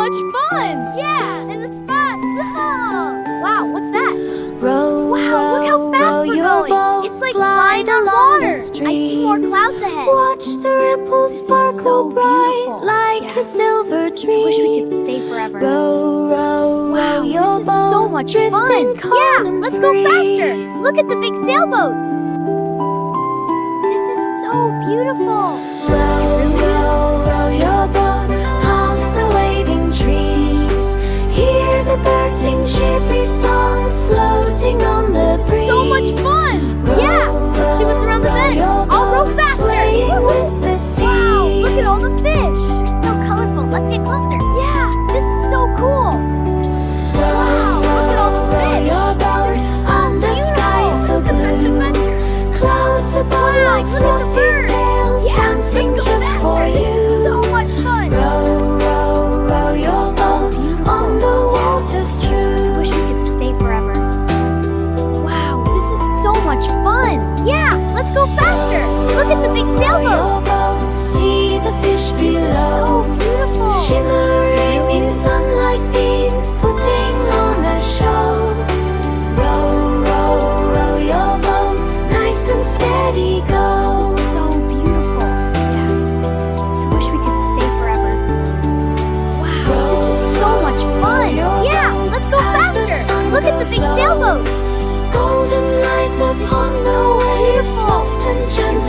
much fun! Yeah, and the spots! Wow, what's that? Row, Wow, look how row, fast row we're your going! boat, It's like glide flying on along the water! I see more stream. clouds ahead! Watch the ripples This is sparkle so bright beautiful. like Yeah. a silver dream. I wish we could stay forever. Row, row, Wow, row your this is boat, so much fun! drifting calm Yeah, and let's go free. faster! Look at the big sailboats! This is so beautiful! Row, row, row your boat past the waving trees. Hear the birds sing cheerful songs floating on the This breeze. is so much fun! Row, Yeah, let's see what's around the row bend. your I'll row boat, faster! swaying Woo-hoo. with the sea. Wow, look at all the fish! They're so colorful. Let's get closer. Yeah, this is so cool! Wow, look at all the fish! Your boat on the sky so blue. Clouds above Wow, like look at the fluffy birds! sails Yeah, dancing let's go just faster. for This is you. so much fun! Row, row, row This is your so boat beautiful. on the water's I true. wish we could stay forever. Wow, this is so much fun! Yeah, let's go faster! Look at the big sailboats! See the fish This is so below, beautiful! shimmering in sunlight beams, putting on a show. Row, row, row your boat, nice and steady This go. is so beautiful. Yeah. I wish we could stay forever. Wow, this is so much fun. Yeah, let's go faster. Look at the big sailboats. Golden lights upon the waves, soft and gentle.